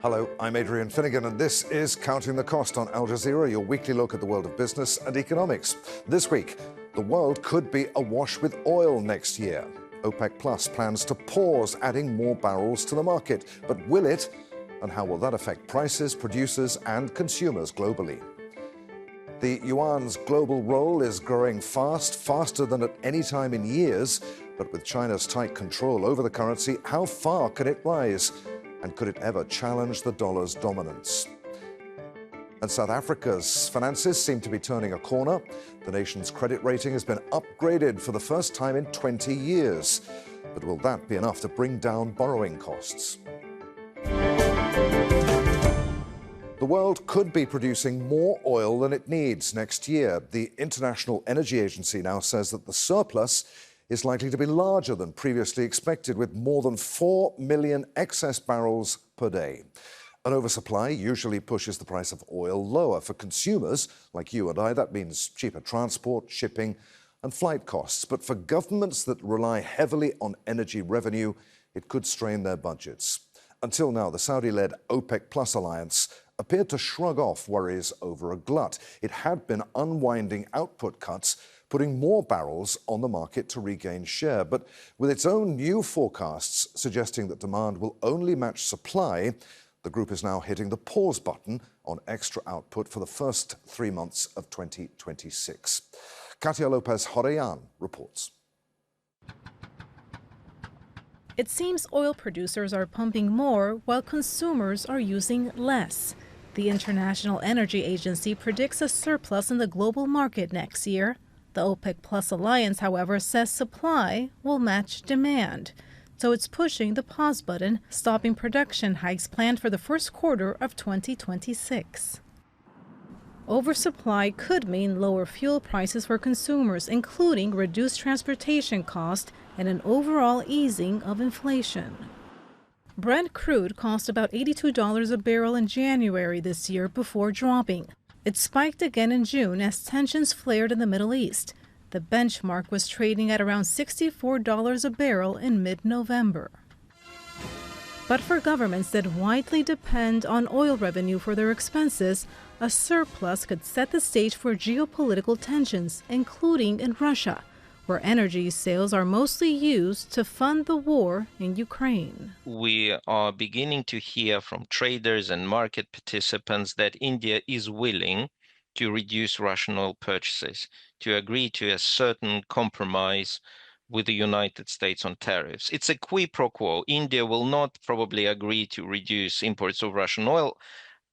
Hello, I'm Adrian Finnegan, and this is Counting the Cost on Al Jazeera, your weekly look at the world of business and economics. This week, the world could be awash with oil next year. OPEC Plus plans to pause adding more barrels to the market. But will it? And how will that affect prices, producers, and consumers globally? The Yuan's global role is growing faster than at any time in years. But with China's tight control over the currency, how far can it rise? And could it ever challenge the dollar's dominance? And South Africa's finances seem to be turning a corner. The nation's credit rating has been upgraded for the first time in 20 years. But will that be enough to bring down borrowing costs? The world could be producing more oil than it needs next year. The International Energy Agency now says that the surplus is likely to be larger than previously expected, with more than 4 million excess barrels per day. An oversupply usually pushes the price of oil lower. For consumers like you and I, that means cheaper transport, shipping, and flight costs. But for governments that rely heavily on energy revenue, it could strain their budgets. Until now, the Saudi-led OPEC Plus alliance appeared to shrug off worries over a glut. It had been unwinding output cuts, putting more barrels on the market to regain share. But with its own new forecasts suggesting that demand will only match supply, the group is now hitting the pause button on extra output for the first 3 months of 2026. Katia Lopez-Horayan reports. It seems oil producers are pumping more while consumers are using less. The International Energy Agency predicts a surplus in the global market next year. The OPEC Plus alliance, however, says supply will match demand. So it's pushing the pause button, stopping production hikes planned for the first quarter of 2026. Oversupply could mean lower fuel prices for consumers, including reduced transportation costs and an overall easing of inflation. Brent crude cost about $82 a barrel in January this year before dropping. It spiked again in June as tensions flared in the Middle East. The benchmark was trading at around $64 a barrel in mid-November. But for governments that widely depend on oil revenue for their expenses, a surplus could set the stage for geopolitical tensions, including in Russia, where energy sales are mostly used to fund the war in Ukraine. We are beginning to hear from traders and market participants that India is willing to reduce Russian oil purchases, to agree to a certain compromise with the United States on tariffs. It's a quid pro quo. India will not probably agree to reduce imports of Russian oil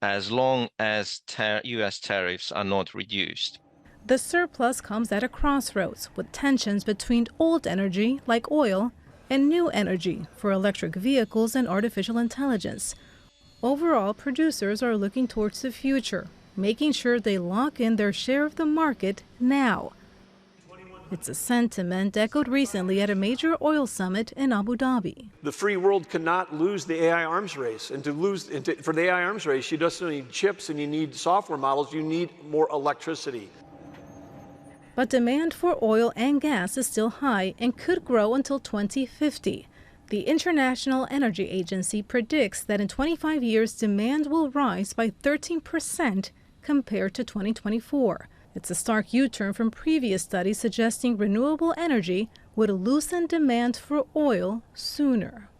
as long as US tariffs are not reduced. The surplus comes at a crossroads, with tensions between old energy, like oil, and new energy for electric vehicles and artificial intelligence. Overall, producers are looking towards the future, making sure they lock in their share of the market now. It's a sentiment echoed recently at a major oil summit in Abu Dhabi. The free world cannot lose the AI arms race. And for the AI arms race, you just don't need chips and you need software models. You need more electricity. But demand for oil and gas is still high and could grow until 2050. The International Energy Agency predicts that in 25 years, demand will rise by 13% compared to 2024. It's a stark U-turn from previous studies suggesting renewable energy would loosen demand for oil sooner.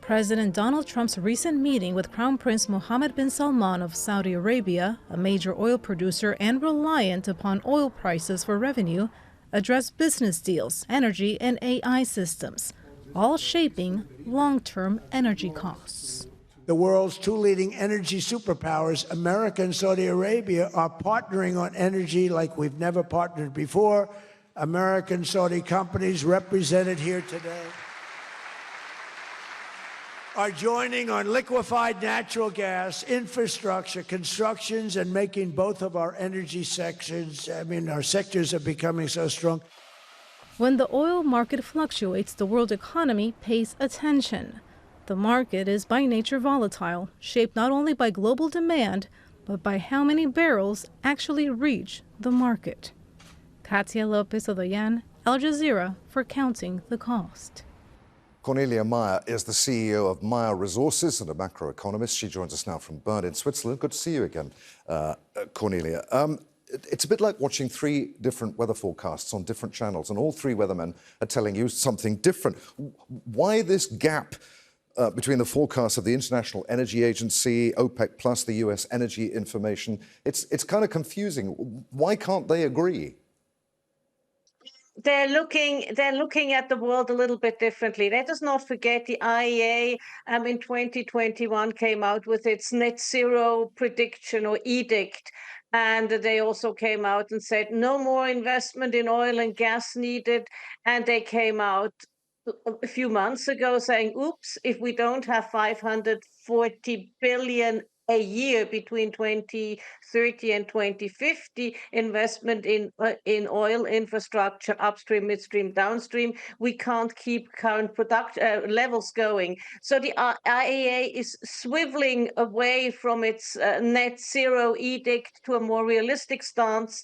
President Donald Trump's recent meeting with Crown Prince Mohammed bin Salman of Saudi Arabia, a major oil producer and reliant upon oil prices for revenue, addressed business deals, energy, and AI systems, all shaping long-term energy costs. The world's two leading energy superpowers, America and Saudi Arabia, are partnering on energy like we've never partnered before. American Saudi companies represented here today are joining on liquefied natural gas, infrastructure, constructions, and making both of our energy sections, our sectors are becoming so strong. When the oil market fluctuates, the world economy pays attention. The market is by nature volatile, shaped not only by global demand, but by how many barrels actually reach the market. Katia Lopez-Horayan, Al Jazeera, for Counting the Cost. Cornelia Meyer is the CEO of Meyer Resources and a macroeconomist. She joins us now from Bern in Switzerland. Good to see you again, Cornelia. It's a bit like watching three different weather forecasts on different channels, and all three weathermen are telling you something different. Why this gap between the forecasts of the International Energy Agency, OPEC, plus the US energy information? It's kind of confusing. Why can't they agree? They're looking at the world a little bit differently. Let us not forget the IEA in 2021 came out with its net zero prediction or edict. And they also came out and said no more investment in oil and gas needed. And they came out a few months ago saying, oops, if we don't have 540 billion a year between 2030 and 2050 investment in oil infrastructure, upstream, midstream, downstream, we can't keep current production levels going. So the IEA is swiveling away from its net zero edict to a more realistic stance.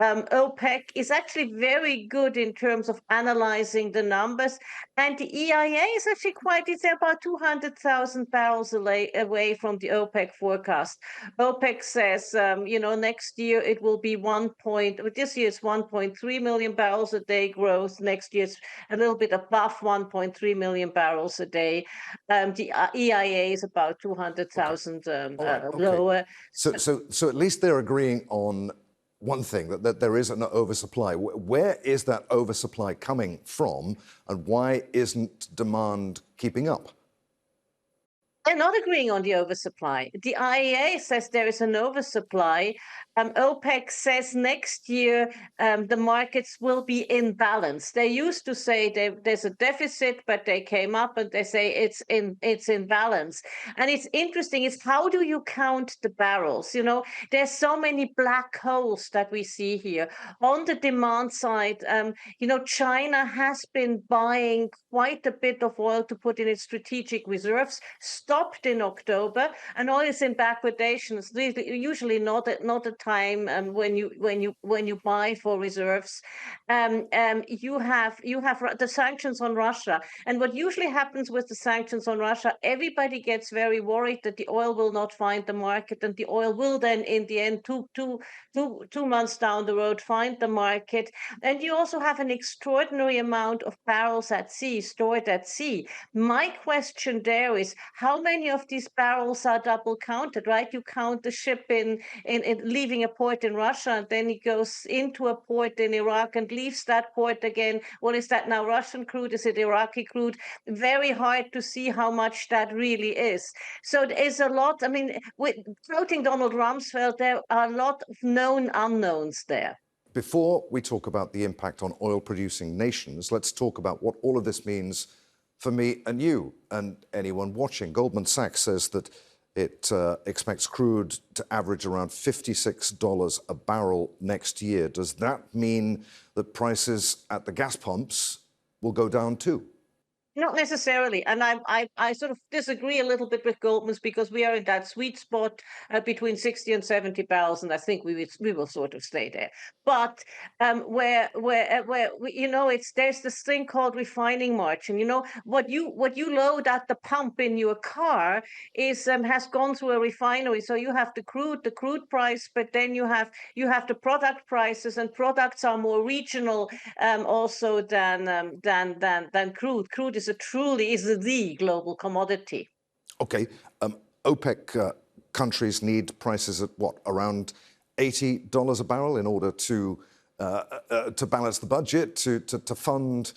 OPEC is actually very good in terms of analyzing the numbers, and the EIA is actually it's about 200,000 barrels away from the OPEC forecast. OPEC says, next year it will be this year it's 1.3 million barrels a day growth. Next year it's a little bit above 1.3 million barrels a day. The EIA is about 200,000 lower. So at least they're agreeing on one thing, that there is an oversupply. Where is that oversupply coming from, and why isn't demand keeping up? They're not agreeing on the oversupply. The IEA says there is an oversupply. OPEC says next year the markets will be in balance. They used to say there's a deficit, but they came up and they say it's in balance. And it's interesting is how do you count the barrels? There's so many black holes that we see here. On the demand side, China has been buying quite a bit of oil to put in its strategic reserves, stopped in October, and oil is in backwardation. It's usually not a time when you buy for reserves. You have the sanctions on Russia, and what usually happens with the sanctions on Russia, everybody gets very worried that the oil will not find the market, and the oil will then, in the end, two months down the road, find the market. And you also have an extraordinary amount of barrels at sea, stored at sea. My question there is, how many of these barrels are double counted, right? You count the ship in leaving a port in Russia, and then it goes into a port in Iraq and leaves that port again. Well, is that now Russian crude? Is it Iraqi crude? Very hard to see how much that really is. So there's a lot. I mean, with quoting Donald Rumsfeld, there are a lot of known unknowns there. Before we talk about the impact on oil-producing nations, let's talk about what all of this means for me and you and anyone watching. Goldman Sachs says that it expects crude to average around $56 a barrel next year. Does that mean that prices at the gas pumps will go down too? Not necessarily, and I sort of disagree a little bit with Goldman's, because we are in that sweet spot between 60 and 70 barrels, and I think we will sort of stay there. But where there's this thing called refining margin. What you load at the pump in your car has gone through a refinery. So you have the crude price, but then you have the product prices, and products are more regional also than crude. Crude is the global commodity. Okay, OPEC countries need prices at what, around $80 a barrel in order to balance the budget, to fund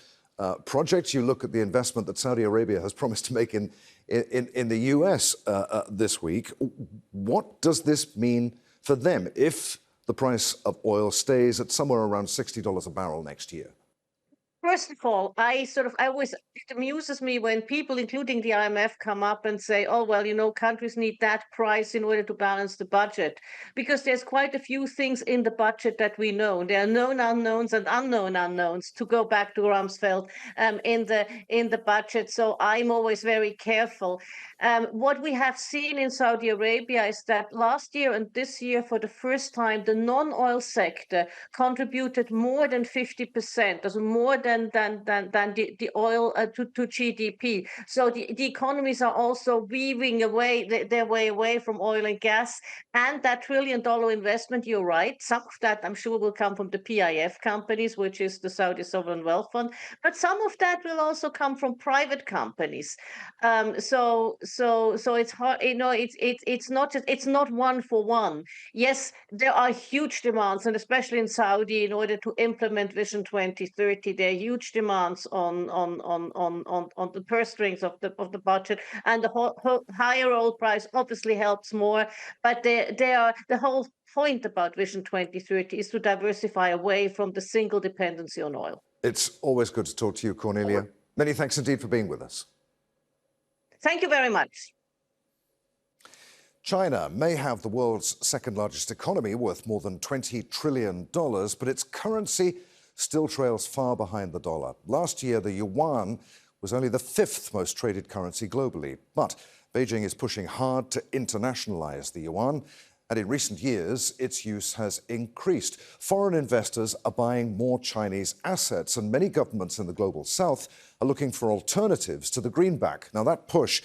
projects. You look at the investment that Saudi Arabia has promised to make in the US this week. What does this mean for them if the price of oil stays at somewhere around $60 a barrel next year? First of all, it amuses me when people, including the IMF, come up and say, oh, well, countries need that price in order to balance the budget, because there's quite a few things in the budget that we know. There are known unknowns and unknown unknowns, to go back to Rumsfeld, in the budget. So I'm always very careful. What we have seen in Saudi Arabia is that last year and this year, for the first time, the non-oil sector contributed more than 50%, more than the oil to GDP. So the economies are also weaving away their way away from oil and gas. And that $1 trillion investment, you're right, some of that I'm sure will come from the PIF companies, which is the Saudi Sovereign Wealth Fund, but some of that will also come from private companies. So it's hard, it's not one for one. Yes, there are huge demands, and especially in Saudi, in order to implement Vision 2030, there are huge demands on the purse strings of the budget, and the higher oil price obviously helps more. But the whole point about Vision 2030 is to diversify away from the single dependency on oil. It's always good to talk to you, Cornelia. Many thanks indeed for being with us. Thank you very much. China may have the world's second largest economy, worth more than $20 trillion, but its currency still trails far behind the dollar. Last year, the yuan was only the fifth most traded currency globally. But Beijing is pushing hard to internationalize the yuan, and in recent years, its use has increased. Foreign investors are buying more Chinese assets, and many governments in the global south are looking for alternatives to the greenback. Now, that push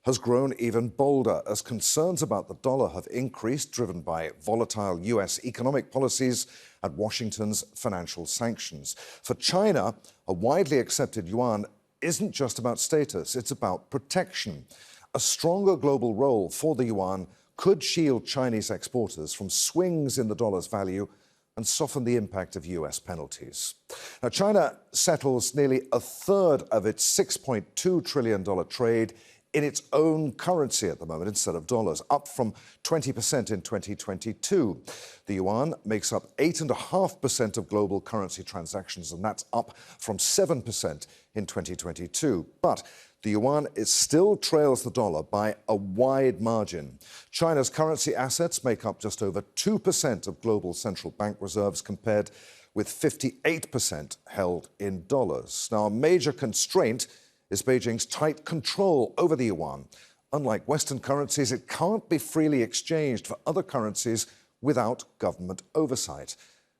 has grown even bolder as concerns about the dollar have increased, driven by volatile US economic policies and Washington's financial sanctions. For China, a widely accepted yuan isn't just about status, it's about protection. A stronger global role for the yuan could shield Chinese exporters from swings in the dollar's value and soften the impact of US penalties. Now, China settles nearly a third of its $6.2 trillion trade in its own currency at the moment instead of dollars, up from 20% in 2022. The yuan makes up 8.5% of global currency transactions, and that's up from 7% in 2022. But the yuan still trails the dollar by a wide margin. China's currency assets make up just over 2% of global central bank reserves, compared with 58% held in dollars. Now, a major constraint is Beijing's tight control over the yuan. Unlike Western currencies, it can't be freely exchanged for other currencies without government oversight.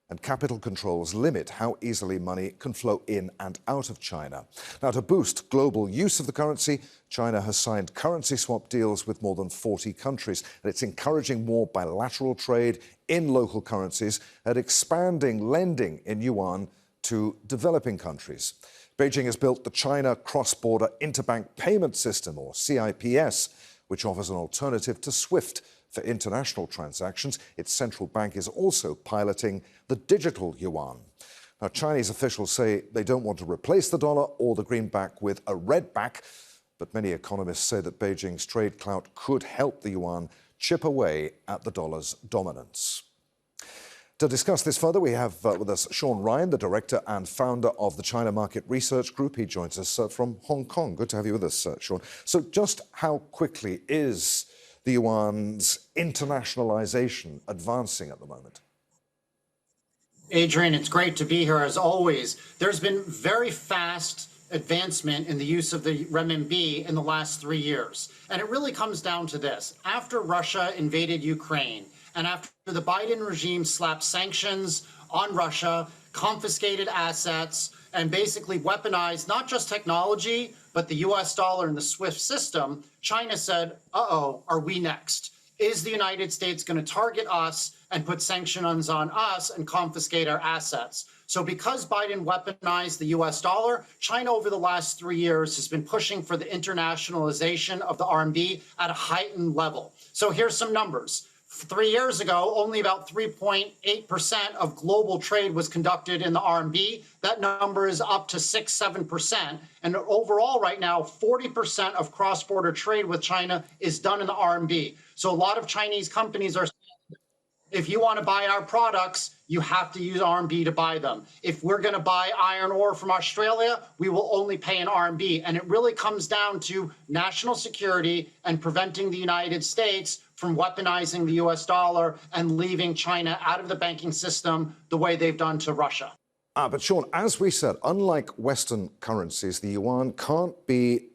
And capital controls limit how easily money can flow in and out of China. Now, to boost global use of the currency, China has signed currency swap deals with more than 40 countries, and it's encouraging more bilateral trade in local currencies and expanding lending in yuan to developing countries. Beijing has built the China Cross-Border Interbank Payment System, or CIPS, which offers an alternative to SWIFT for international transactions. Its central bank is also piloting the digital yuan. Now, Chinese officials say they don't want to replace the dollar or the greenback with a redback, but many economists say that Beijing's trade clout could help the yuan chip away at the dollar's dominance. To discuss this further, we have with us Sean Ryan, the director and founder of the China Market Research Group. He joins us from Hong Kong. Good to have you with us, Sean. So just how quickly is the yuan's internationalization advancing at the moment? Adrian, it's great to be here as always. There's been very fast advancement in the use of the renminbi in the last 3 years. And it really comes down to this. After Russia invaded Ukraine, and after the Biden regime slapped sanctions on Russia, confiscated assets, and basically weaponized not just technology, but the US dollar and the SWIFT system, China said, uh-oh, are we next? Is the United States going to target us and put sanctions on us and confiscate our assets? So because Biden weaponized the US dollar, China over the last 3 years has been pushing for the internationalization of the RMB at a heightened level. So here's some numbers. 3 years ago, only about 3.8% of global trade was conducted in the RMB. That number is up to 6-7%. And overall right now, 40% of cross-border trade with China is done in the RMB. So a lot of Chinese companies are saying, if you want to buy our products, you have to use RMB to buy them. If we're going to buy iron ore from Australia, we will only pay in RMB. And it really comes down to national security and preventing the United States from weaponizing the US dollar and leaving China out of the banking system the way they've done to Russia. But Sean, as we said, unlike Western currencies, the yuan can't be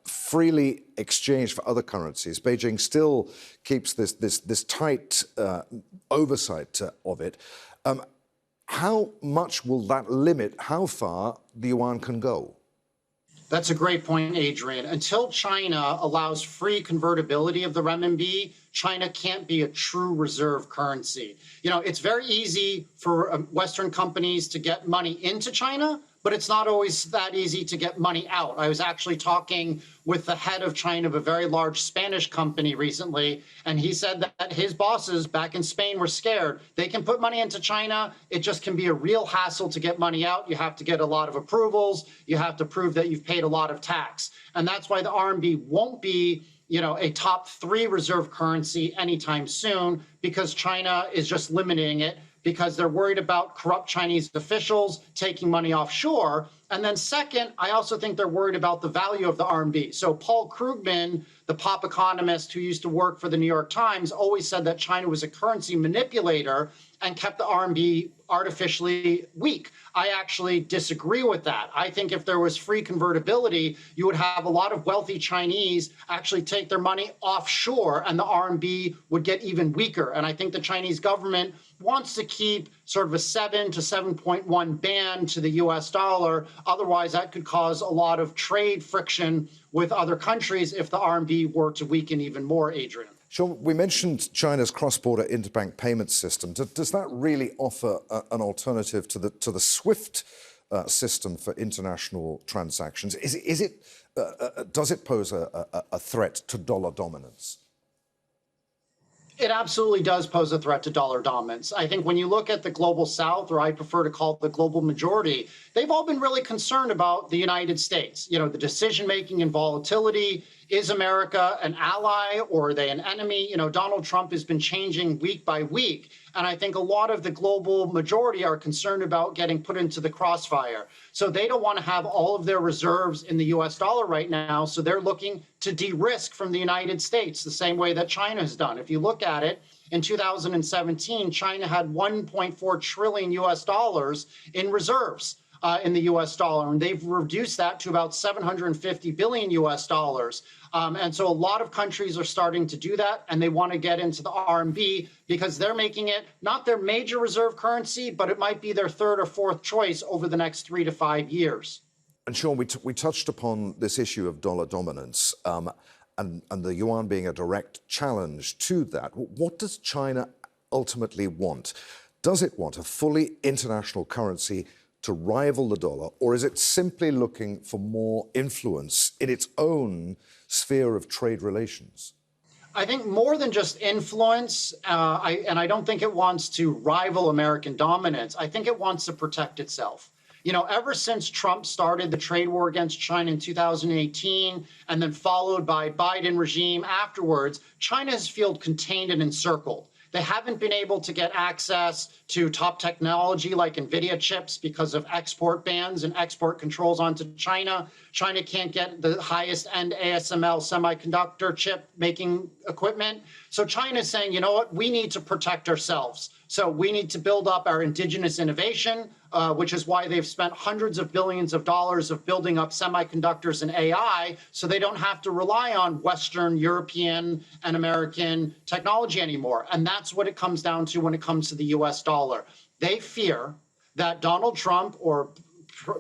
freely exchanged for other currencies. Beijing still keeps this tight oversight of it. How much will that limit how far the yuan can go? That's a great point, Adrian. Until China allows free convertibility of the renminbi, China can't be a true reserve currency. It's very easy for Western companies to get money into China, but it's not always that easy to get money out. I was actually talking with the head of China of a very large Spanish company recently, and he said that his bosses back in Spain were scared. They can put money into China. It just can be a real hassle to get money out. You have to get a lot of approvals. You have to prove that you've paid a lot of tax. And that's why the RMB won't be a top 3 reserve currency anytime soon, because China is just limiting it because they're worried about corrupt Chinese officials taking money offshore. And then second, I also think they're worried about the value of the RMB. So Paul Krugman, the pop economist who used to work for the New York Times, always said that China was a currency manipulator and kept the RMB artificially weak. I actually disagree with that. I think if there was free convertibility, you would have a lot of wealthy Chinese actually take their money offshore and the RMB would get even weaker. And I think the Chinese government wants to keep sort of a 7 to 7.1 band to the US dollar. Otherwise, that could cause a lot of trade friction with other countries if the RMB were to weaken even more, Adrian. Sean, we mentioned China's cross-border interbank payment system. Does that really offer an alternative to the SWIFT system for international transactions? Does it pose a threat to dollar dominance? It absolutely does pose a threat to dollar dominance. I think when you look at the global south, or I prefer to call it the global majority, they've all been really concerned about the United States. The decision-making and volatility. Is America an ally or are they an enemy? Donald Trump has been changing week by week. And I think a lot of the global majority are concerned about getting put into the crossfire. So they don't want to have all of their reserves in the US dollar right now. So they're looking to de-risk from the United States the same way that China has done. If you look at it, in 2017, China had 1.4 trillion US dollars in reserves in the US dollar, and they've reduced that to about 750 billion US dollars. And so a lot of countries are starting to do that, and they want to get into the RMB because they're making it not their major reserve currency, but it might be their 3rd or 4th choice over the next 3 to 5 years. And Sean, we touched upon this issue of dollar dominance and the yuan being a direct challenge to that. What does China ultimately want? Does it want a fully international currency to rival the dollar, or is it simply looking for more influence in its own sphere of trade relations? I think more than just influence, and I don't think it wants to rival American dominance. I think it wants to protect itself. Ever since Trump started the trade war against China in 2018, and then followed by Biden regime afterwards, China has felt contained and encircled. They haven't been able to get access to top technology like NVIDIA chips because of export bans and export controls onto China. China can't get the highest end ASML semiconductor chip making equipment. So China is saying, you know what, we need to protect ourselves. So we need to build up our indigenous innovation, which is why they've spent hundreds of billions of dollars of building up semiconductors and AI, so they don't have to rely on Western, European, and American technology anymore. And that's what it comes down to when it comes to the US dollar. They fear that Donald Trump or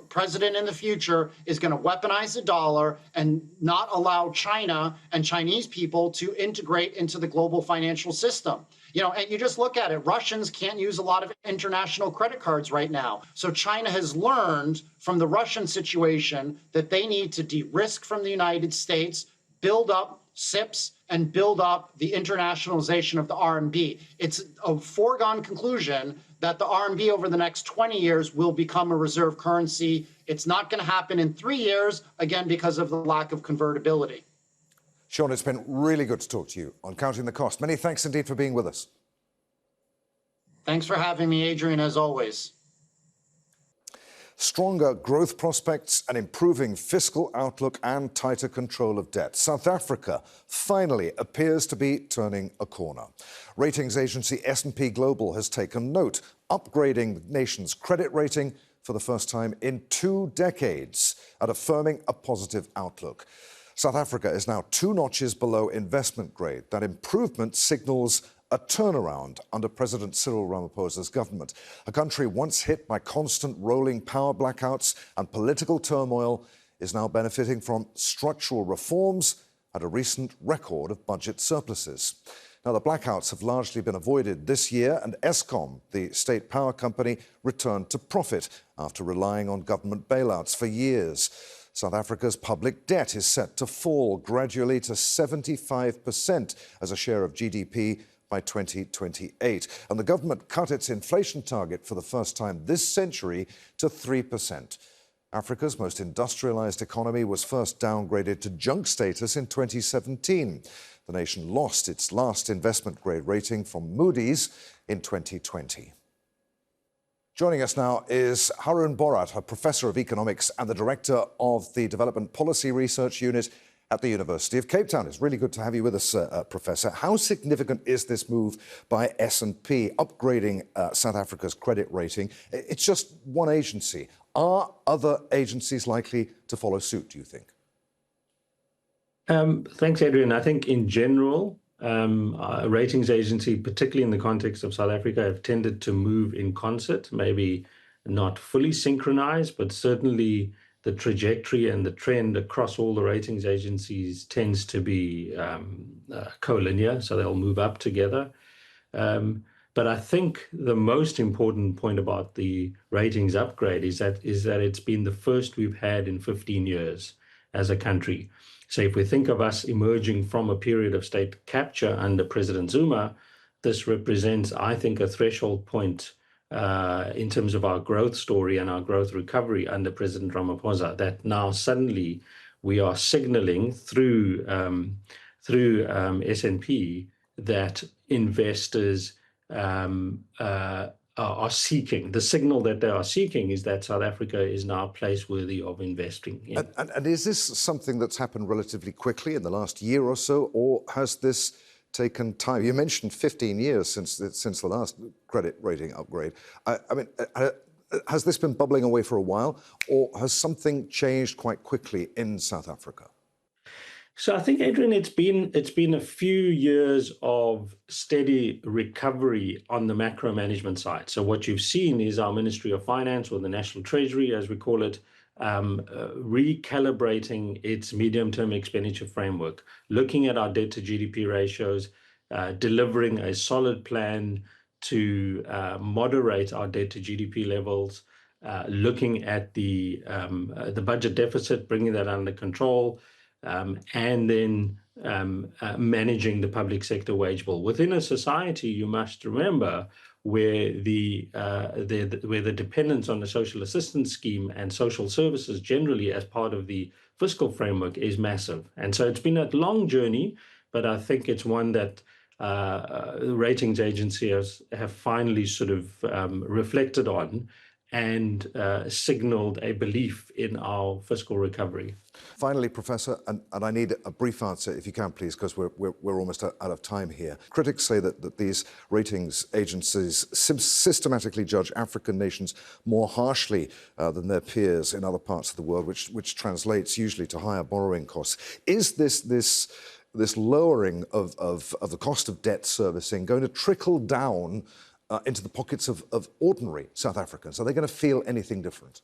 president in the future is going to weaponize the dollar and not allow China and Chinese people to integrate into the global financial system. And you just look at it, Russians can't use a lot of international credit cards right now. So China has learned from the Russian situation that they need to de-risk from the United States, build up SIPs, and build up the internationalization of the RMB. It's a foregone conclusion that the RMB over the next 20 years will become a reserve currency. It's not going to happen in 3 years, again, because of the lack of convertibility. Sean, it's been really good to talk to you on Counting the Cost. Many thanks indeed for being with us. Thanks for having me, Adrian, as always. Stronger growth prospects, an improving fiscal outlook and tighter control of debt. South Africa finally appears to be turning a corner. Ratings agency S&P Global has taken note, upgrading the nation's credit rating for the first time in 2 decades and affirming a positive outlook. South Africa is now 2 notches below investment grade. That improvement signals a turnaround under President Cyril Ramaphosa's government. A country once hit by constant rolling power blackouts and political turmoil is now benefiting from structural reforms and a recent record of budget surpluses. Now, the blackouts have largely been avoided this year, and Eskom, the state power company, returned to profit after relying on government bailouts for years. South Africa's public debt is set to fall gradually to 75% as a share of GDP by 2028. And the government cut its inflation target for the first time this century to 3%. Africa's most industrialized economy was first downgraded to junk status in 2017. The nation lost its last investment-grade rating from Moody's in 2020. Joining us now is Harun Borat, a professor of economics and the director of the Development Policy Research Unit at the University of Cape Town. It's really good to have you with us, Professor. How significant is this move by S&P upgrading South Africa's credit rating? It's just one agency. Are other agencies likely to follow suit, do you think? Thanks, Adrian. I think in general, ratings agency, particularly in the context of South Africa, have tended to move in concert, maybe not fully synchronized, but certainly the trajectory and the trend across all the ratings agencies tends to be collinear, so they'll move up together. But I think the most important point about the ratings upgrade is that it's been the first we've had in 15 years as a country. So if we think of us emerging from a period of state capture under President Zuma, this represents, I think, a threshold point in terms of our growth story and our growth recovery under President Ramaphosa, that now suddenly we are signaling through S&P that investors are seeking. The signal that they are seeking is that South Africa is now a place worthy of investing in. And is this something that's happened relatively quickly in the last year or so, or has this taken time? You mentioned 15 years since the last credit rating upgrade. I mean, has this been bubbling away for a while, or has something changed quite quickly in South Africa? So I think, Adrian, it's been a few years of steady recovery on the macro management side. So what you've seen is our Ministry of Finance, or the National Treasury, as we call it, recalibrating its medium-term expenditure framework, looking at our debt to GDP ratios, delivering a solid plan to moderate our debt to GDP levels, looking at the budget deficit, bringing that under control, and then managing the public sector wage bill. Within a society, you must remember, where the dependence on the social assistance scheme and social services generally as part of the fiscal framework is massive. And so it's been a long journey, but I think it's one that the ratings agencies have finally sort of reflected on and signaled a belief in our fiscal recovery. Finally, Professor, and I need a brief answer, if you can, please, because we're almost out of time here. Critics say that these ratings agencies systematically judge African nations more harshly than their peers in other parts of the world, which translates usually to higher borrowing costs. Is this lowering of the cost of debt servicing going to trickle down into the pockets of ordinary South Africans? Are they going to feel anything different?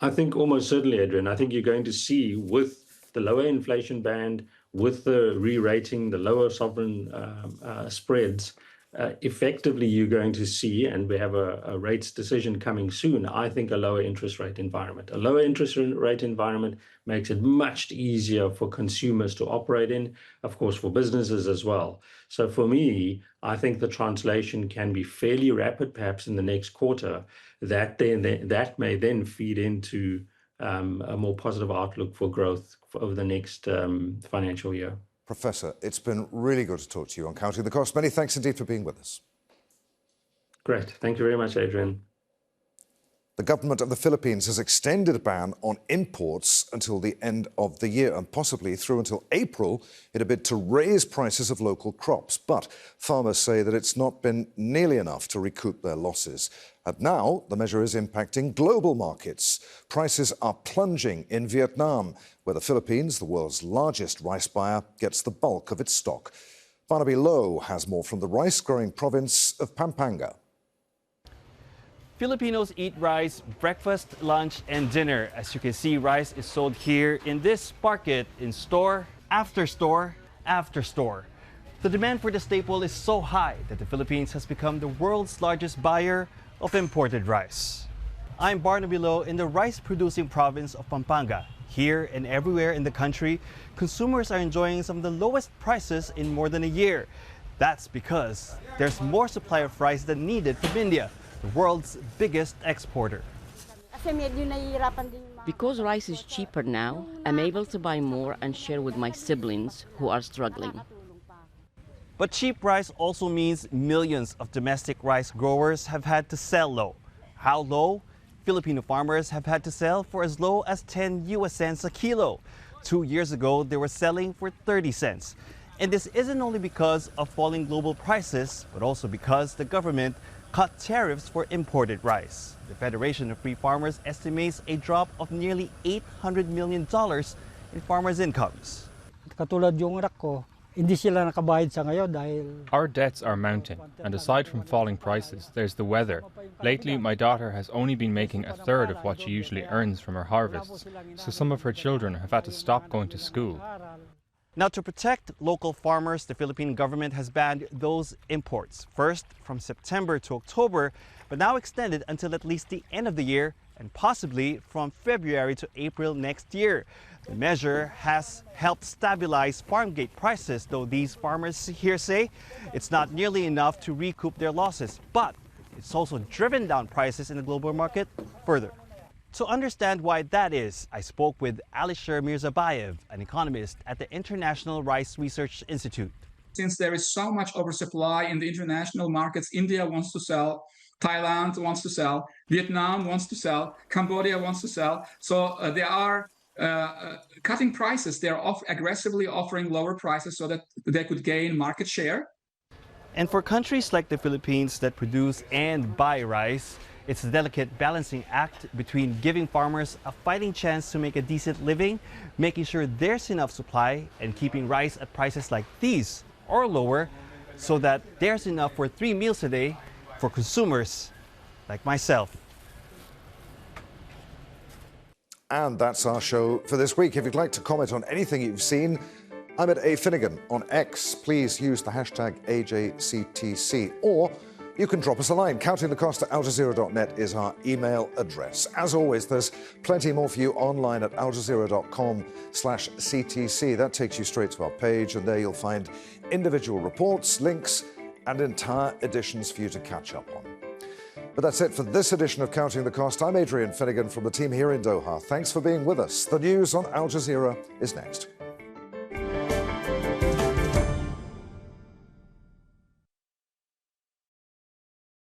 I think almost certainly, Adrian. I think you're going to see, with the lower inflation band, with the re-rating, the lower sovereign spreads, effectively you're going to see, and we have a rates decision coming soon, I think a lower interest rate environment. A lower interest rate environment makes it much easier for consumers to operate in, of course, for businesses as well. So for me, I think the translation can be fairly rapid, perhaps in the next quarter, that may then feed into a more positive outlook for growth over the next financial year. Professor, it's been really good to talk to you on Counting the Cost. Many thanks indeed for being with us. Great. Thank you very much, Adrian. The government of the Philippines has extended a ban on imports until the end of the year, and possibly through until April, in a bid to raise prices of local crops. But farmers say that it's not been nearly enough to recoup their losses. And now the measure is impacting global markets. Prices are plunging in Vietnam, where the Philippines, the world's largest rice buyer, gets the bulk of its stock. Barnaby Lowe has more from the rice-growing province of Pampanga. Filipinos eat rice breakfast, lunch, and dinner. As you can see, rice is sold here in this market in store after store after store. The demand for the staple is so high that the Philippines has become the world's largest buyer of imported rice. I'm Barnaby Lowe in the rice-producing province of Pampanga. Here and everywhere in the country, consumers are enjoying some of the lowest prices in more than a year. That's because there's more supply of rice than needed from India, the world's biggest exporter. Because rice is cheaper now, I'm able to buy more and share with my siblings who are struggling. But cheap rice also means millions of domestic rice growers have had to sell low. How low? Filipino farmers have had to sell for as low as 10 US cents a kilo. 2 years ago, they were selling for 30 cents. And this isn't only because of falling global prices, but also because the government cut tariffs for imported rice. The Federation of Free Farmers estimates a drop of nearly $800 million in farmers' incomes. Katulad yung anak ko, hindi sila nakabayad sa ngayon dahil our debts are mounting, and aside from falling prices, there's the weather. Lately, my daughter has only been making a third of what she usually earns from her harvests, so some of her children have had to stop going to school. Now, to protect local farmers, the Philippine government has banned those imports, first from September to October, but now extended until at least the end of the year and possibly from February to April next year. The measure has helped stabilize farm gate prices, though these farmers here say it's not nearly enough to recoup their losses, but it's also driven down prices in the global market further. To understand why that is, I spoke with Alisher Mirzabayev, an economist at the International Rice Research Institute. Since there is so much oversupply in the international markets, India wants to sell, Thailand wants to sell, Vietnam wants to sell, Cambodia wants to sell. So they are cutting prices. They are aggressively offering lower prices so that they could gain market share. And for countries like the Philippines that produce and buy rice, it's a delicate balancing act between giving farmers a fighting chance to make a decent living, making sure there's enough supply, and keeping rice at prices like these or lower so that there's enough for 3 meals a day for consumers like myself. And that's our show for this week. If you'd like to comment on anything you've seen, I'm at A. Finnegan on X. Please use the hashtag AJCTC, or you can drop us a line. Countingthecost@aljazeera.net is our email address. As always, there's plenty more for you online at aljazeera.com/CTC. That takes you straight to our page, and there you'll find individual reports, links, and entire editions for you to catch up on. But that's it for this edition of Counting the Cost. I'm Adrian Finnegan from the team here in Doha. Thanks for being with us. The news on Al Jazeera is next.